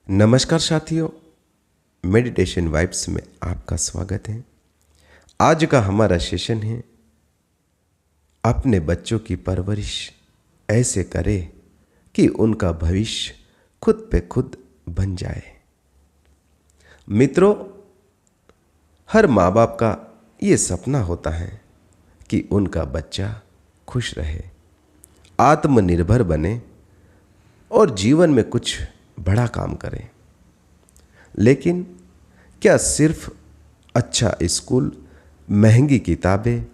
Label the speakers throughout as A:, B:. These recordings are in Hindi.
A: नमस्कार साथियों, मेडिटेशन वाइब्स में आपका स्वागत है। आज का हमारा सेशन है अपने बच्चों की परवरिश ऐसे करें कि उनका भविष्य खुद पे खुद बन जाए। मित्रों, हर माँ बाप का ये सपना होता है कि उनका बच्चा खुश रहे, आत्मनिर्भर बने और जीवन में कुछ बड़ा काम करें। लेकिन क्या सिर्फ अच्छा स्कूल, महंगी किताबें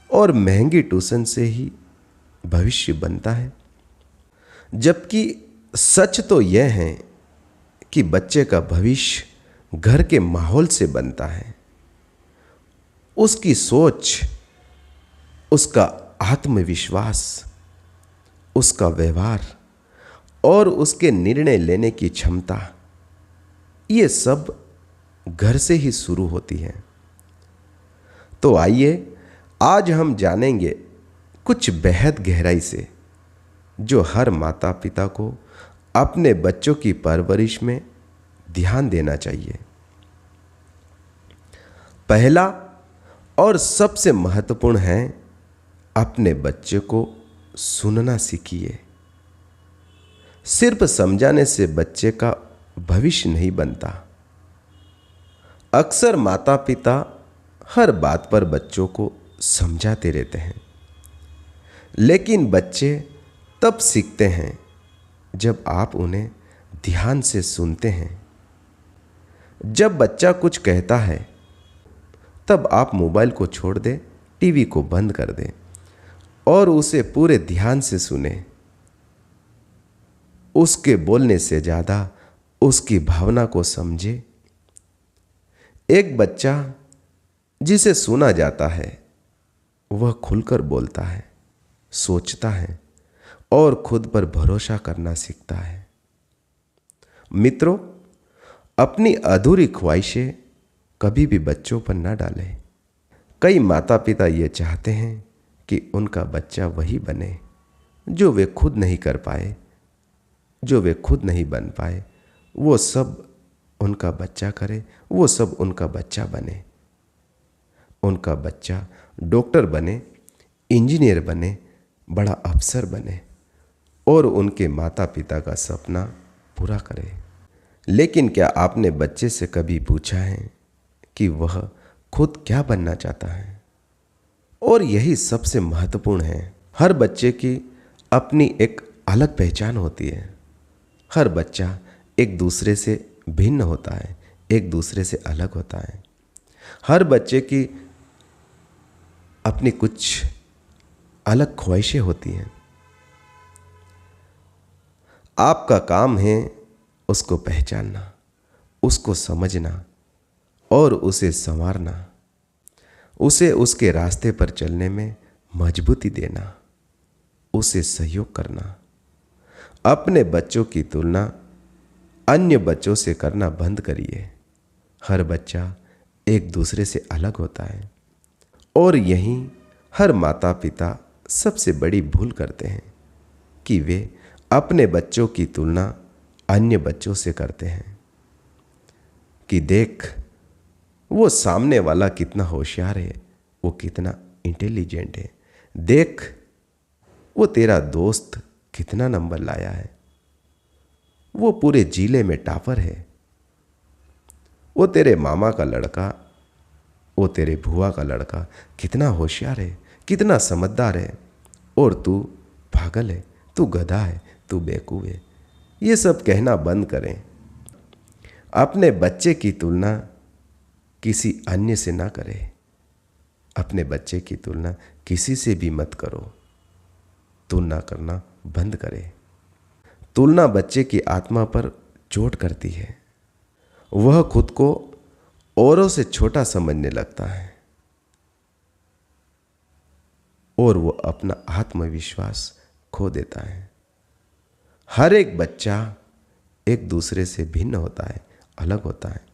A: और महंगी ट्यूशन से ही भविष्य बनता है? जबकि सच तो यह है कि बच्चे का भविष्य घर के माहौल से बनता है। उसकी सोच, उसका आत्मविश्वास, उसका व्यवहार और उसके निर्णय लेने की क्षमता, ये सब घर से ही शुरू होती है। तो आइए आज हम जानेंगे कुछ बेहद गहराई से जो हर माता पिता को अपने बच्चों की परवरिश में ध्यान देना चाहिए। पहला और सबसे महत्वपूर्ण है, अपने बच्चे को सुनना सीखिए। सिर्फ समझाने से बच्चे का भविष्य नहीं बनता। अक्सर माता पिता हर बात पर बच्चों को समझाते रहते हैं, लेकिन बच्चे तब सीखते हैं जब आप उन्हें ध्यान से सुनते हैं। जब बच्चा कुछ कहता है तब आप मोबाइल को छोड़ दें, टीवी को बंद कर दें और उसे पूरे ध्यान से सुने। उसके बोलने से ज़्यादा उसकी भावना को समझे। एक बच्चा जिसे सुना जाता है वह खुलकर बोलता है, सोचता है और खुद पर भरोसा करना सीखता है। मित्रों, अपनी अधूरी ख्वाहिशें कभी भी बच्चों पर न डालें। कई माता पिता ये चाहते हैं कि उनका बच्चा वही बने जो वे खुद नहीं कर पाए, जो वे खुद नहीं बन पाए। वो सब उनका बच्चा करे, वो सब उनका बच्चा बने। उनका बच्चा डॉक्टर बने, इंजीनियर बने, बड़ा अफसर बने और उनके माता पिता का सपना पूरा करे। लेकिन क्या आपने बच्चे से कभी पूछा है कि वह खुद क्या बनना चाहता है? और यही सबसे महत्वपूर्ण है। हर बच्चे की अपनी एक अलग पहचान होती है। हर बच्चा एक दूसरे से भिन्न होता है, एक दूसरे से अलग होता है। हर बच्चे की अपनी कुछ अलग ख्वाहिशें होती हैं। आपका काम है उसको पहचानना, उसको समझना और उसे संवारना, उसे उसके रास्ते पर चलने में मजबूती देना, उसे सहयोग करना। अपने बच्चों की तुलना अन्य बच्चों से करना बंद करिए। हर बच्चा एक दूसरे से अलग होता है और यहीं हर माता पिता सबसे बड़ी भूल करते हैं कि वे अपने बच्चों की तुलना अन्य बच्चों से करते हैं कि देख, वो सामने वाला कितना होशियार है, वो कितना इंटेलिजेंट है। देख, वो तेरा दोस्त कितना नंबर लाया है, वो पूरे जिले में टॉपर है। वो तेरे मामा का लड़का, वो तेरे भुआ का लड़का कितना होशियार है, कितना समझदार है, और तू पागल है, तू गधा है, तू बेवकूफ है। ये सब कहना बंद करें। अपने बच्चे की तुलना किसी अन्य से ना करें। अपने बच्चे की तुलना किसी से भी मत करो। तुलना करना बंद करें। तुलना बच्चे की आत्मा पर चोट करती है। वह खुद को औरों से छोटा समझने लगता है और वो अपना आत्मविश्वास खो देता है। हर एक बच्चा एक दूसरे से भिन्न होता है, अलग होता है।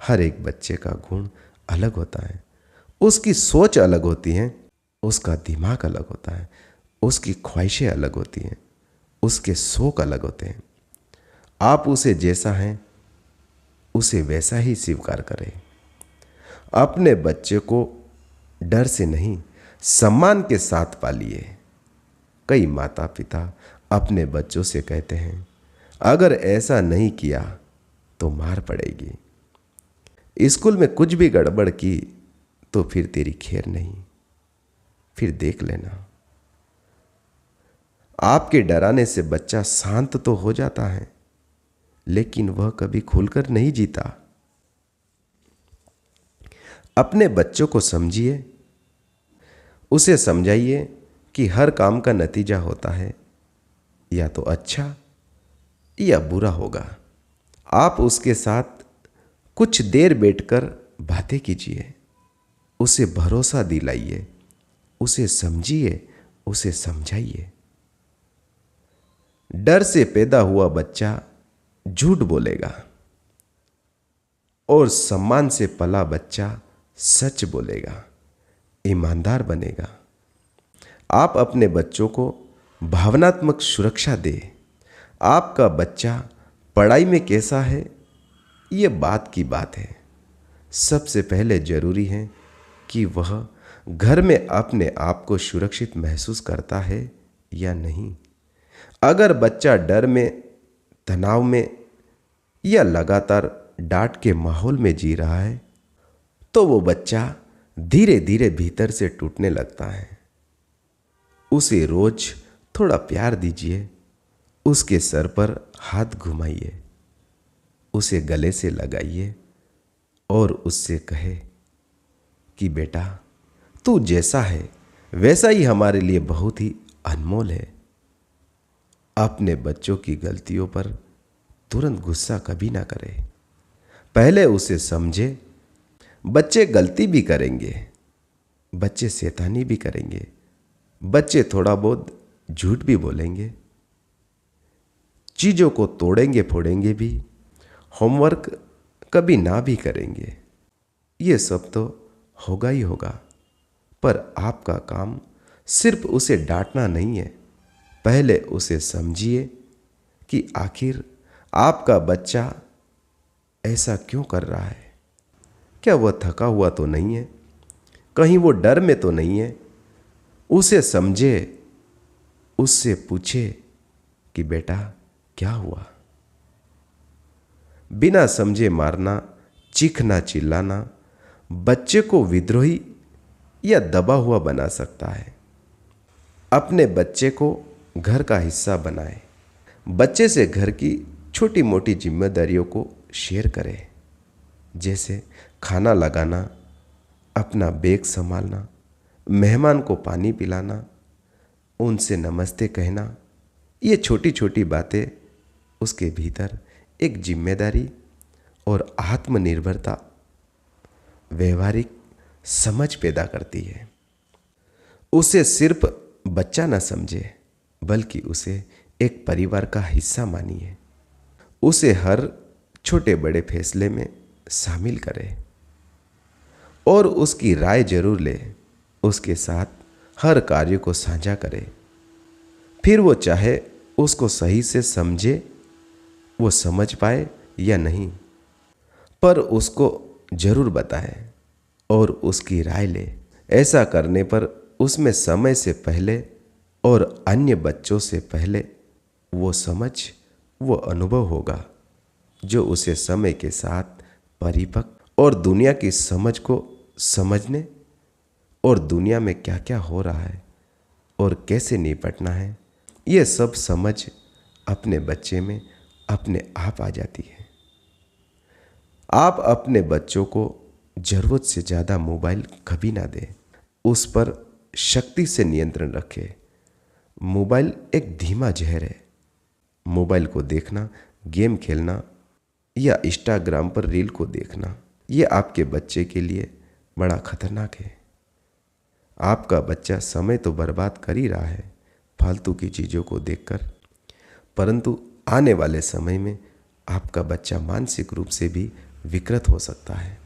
A: हर एक बच्चे का गुण अलग होता है, उसकी सोच अलग होती है, उसका दिमाग अलग होता है, उसकी ख्वाहिशें अलग होती हैं, उसके शौक अलग होते हैं। आप उसे जैसा हैं उसे वैसा ही स्वीकार करें। अपने बच्चे को डर से नहीं, सम्मान के साथ पालिए। कई माता पिता अपने बच्चों से कहते हैं, अगर ऐसा नहीं किया तो मार पड़ेगी। स्कूल में कुछ भी गड़बड़ की तो फिर तेरी खैर नहीं, फिर देख लेना। आपके डराने से बच्चा शांत तो हो जाता है, लेकिन वह कभी खुलकर नहीं जीता। अपने बच्चों को समझिए, उसे समझाइए कि हर काम का नतीजा होता है या तो अच्छा या बुरा होगा। आप उसके साथ कुछ देर बैठकर बातें कीजिए, उसे भरोसा दिलाइए, उसे समझिए, उसे समझाइए। डर से पैदा हुआ बच्चा झूठ बोलेगा और सम्मान से पला बच्चा सच बोलेगा, ईमानदार बनेगा। आप अपने बच्चों को भावनात्मक सुरक्षा दें। आपका बच्चा पढ़ाई में कैसा है, ये बात की बात है। सबसे पहले जरूरी है कि वह घर में अपने आप को सुरक्षित महसूस करता है या नहीं। अगर बच्चा डर में, तनाव में या लगातार डांट के माहौल में जी रहा है, तो वो बच्चा धीरे धीरे भीतर से टूटने लगता है। उसे रोज थोड़ा प्यार दीजिए, उसके सर पर हाथ घुमाइए, उसे गले से लगाइए और उससे कहे कि बेटा, तू जैसा है वैसा ही हमारे लिए बहुत ही अनमोल है। अपने बच्चों की गलतियों पर तुरंत गुस्सा कभी ना करें। पहले उसे समझे। बच्चे गलती भी करेंगे, बच्चे शैतानी भी करेंगे, बच्चे थोड़ा बहुत झूठ भी बोलेंगे, चीजों को तोड़ेंगे फोड़ेंगे भी, होमवर्क कभी ना भी करेंगे। ये सब तो होगा ही होगा, पर आपका काम सिर्फ उसे डांटना नहीं है। पहले उसे समझिए कि आखिर आपका बच्चा ऐसा क्यों कर रहा है। क्या वह थका हुआ तो नहीं है, कहीं वो डर में तो नहीं है। उसे समझे, उससे पूछे कि बेटा क्या हुआ। बिना समझे मारना, चीखना, चिल्लाना बच्चे को विद्रोही या दबा हुआ बना सकता है। अपने बच्चे को घर का हिस्सा बनाए। बच्चे से घर की छोटी मोटी जिम्मेदारियों को शेयर करें, जैसे खाना लगाना, अपना बैग संभालना, मेहमान को पानी पिलाना, उनसे नमस्ते कहना। ये छोटी छोटी बातें उसके भीतर एक जिम्मेदारी और आत्मनिर्भरता, व्यवहारिक समझ पैदा करती है। उसे सिर्फ बच्चा न समझे, बल्कि उसे एक परिवार का हिस्सा मानिए। उसे हर छोटे बड़े फैसले में शामिल करें और उसकी राय जरूर ले। उसके साथ हर कार्य को साझा करें। फिर वो चाहे उसको सही से समझे, वो समझ पाए या नहीं, पर उसको जरूर बताए और उसकी राय ले। ऐसा करने पर उसमें समय से पहले और अन्य बच्चों से पहले वो समझ, वो अनुभव होगा जो उसे समय के साथ परिपक्व और दुनिया की समझ को समझने और दुनिया में क्या क्या हो रहा है और कैसे निपटना है, ये सब समझ अपने बच्चे में अपने आप आ जाती है। आप अपने बच्चों को जरूरत से ज़्यादा मोबाइल कभी ना दें। उस पर शक्ति से नियंत्रण रखें। मोबाइल एक धीमा जहर है। मोबाइल को देखना, गेम खेलना या इंस्टाग्राम पर रील को देखना, ये आपके बच्चे के लिए बड़ा खतरनाक है। आपका बच्चा समय तो बर्बाद कर ही रहा है फालतू की चीज़ों को देखकर, परंतु आने वाले समय में आपका बच्चा मानसिक रूप से भी विकृत हो सकता है।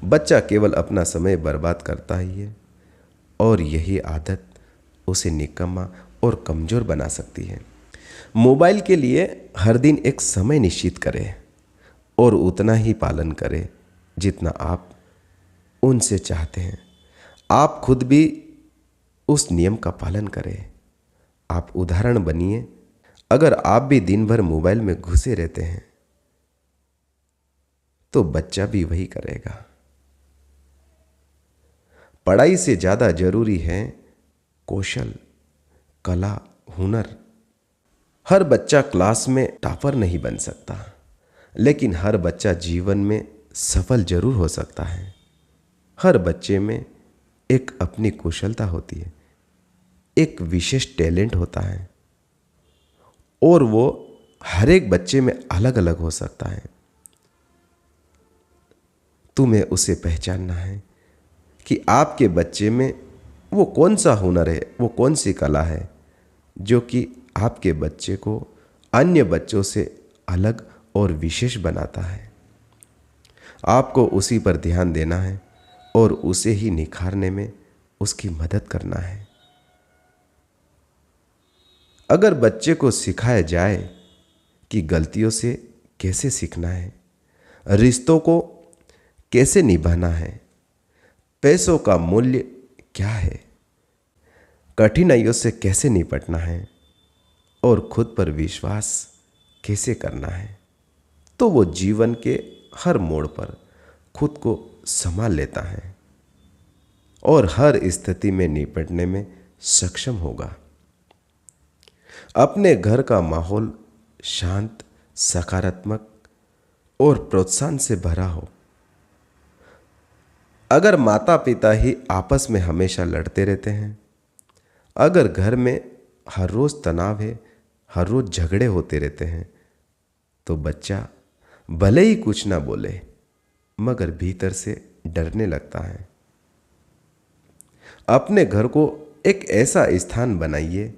A: बच्चा केवल अपना समय बर्बाद करता ही है और यही आदत उसे निकम्मा और कमज़ोर बना सकती है। मोबाइल के लिए हर दिन एक समय निश्चित करें और उतना ही पालन करें जितना आप उनसे चाहते हैं। आप खुद भी उस नियम का पालन करें। आप उदाहरण बनिए। अगर आप भी दिन भर मोबाइल में घुसे रहते हैं तो बच्चा भी वही करेगा। पढ़ाई से ज़्यादा जरूरी है कौशल, कला, हुनर। हर बच्चा क्लास में टॉपर नहीं बन सकता, लेकिन हर बच्चा जीवन में सफल जरूर हो सकता है। हर बच्चे में एक अपनी कुशलता होती है, एक विशेष टैलेंट होता है और वो हर एक बच्चे में अलग अलग हो सकता है। तुम्हें उसे पहचानना है कि आपके बच्चे में वो कौन सा हुनर है, वो कौन सी कला है जो कि आपके बच्चे को अन्य बच्चों से अलग और विशेष बनाता है। आपको उसी पर ध्यान देना है और उसे ही निखारने में उसकी मदद करना है। अगर बच्चे को सिखाया जाए कि गलतियों से कैसे सीखना है, रिश्तों को कैसे निभाना है, पैसों का मूल्य क्या है, कठिनाइयों से कैसे निपटना है और खुद पर विश्वास कैसे करना है, तो वो जीवन के हर मोड़ पर खुद को संभाल लेता है और हर स्थिति में निपटने में सक्षम होगा। अपने घर का माहौल शांत, सकारात्मक और प्रोत्साहन से भरा हो। अगर माता पिता ही आपस में हमेशा लड़ते रहते हैं, अगर घर में हर रोज तनाव है, हर रोज झगड़े होते रहते हैं, तो बच्चा भले ही कुछ ना बोले मगर भीतर से डरने लगता है। अपने घर को एक ऐसा स्थान बनाइए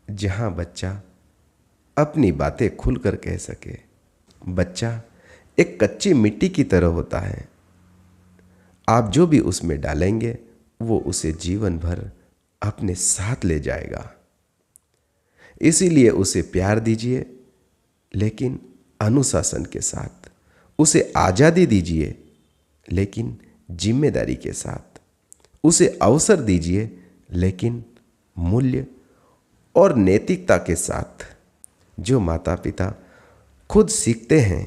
A: जहां बच्चा अपनी बातें खुलकर कह सके। बच्चा एक कच्ची मिट्टी की तरह होता है। आप जो भी उसमें डालेंगे वो उसे जीवन भर अपने साथ ले जाएगा। इसीलिए उसे प्यार दीजिए, लेकिन अनुशासन के साथ। उसे आज़ादी दीजिए, लेकिन जिम्मेदारी के साथ। उसे अवसर दीजिए, लेकिन मूल्य और नैतिकता के साथ। जो माता पिता खुद सीखते हैं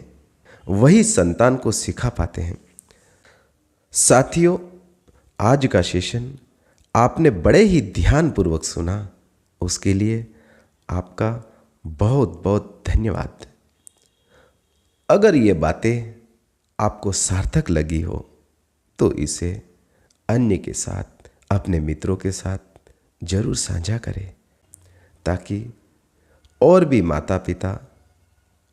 A: वही संतान को सिखा पाते हैं। साथियों, आज का सेशन आपने बड़े ही ध्यानपूर्वक सुना, उसके लिए आपका बहुत बहुत धन्यवाद। अगर ये बातें आपको सार्थक लगी हो तो इसे अन्य के साथ, अपने मित्रों के साथ जरूर साझा करें, ताकि और भी माता पिता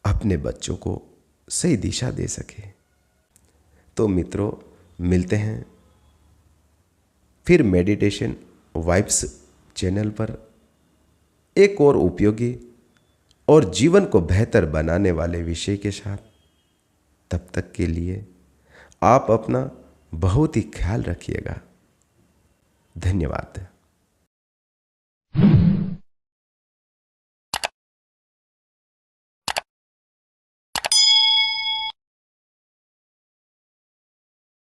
A: अपने बच्चों को सही दिशा दे सके। तो मित्रों, मिलते हैं फिर मेडिटेशन वाइब्स चैनल पर एक और उपयोगी और जीवन को बेहतर बनाने वाले विषय के साथ। तब तक के लिए आप अपना बहुत ही ख्याल रखिएगा। धन्यवाद।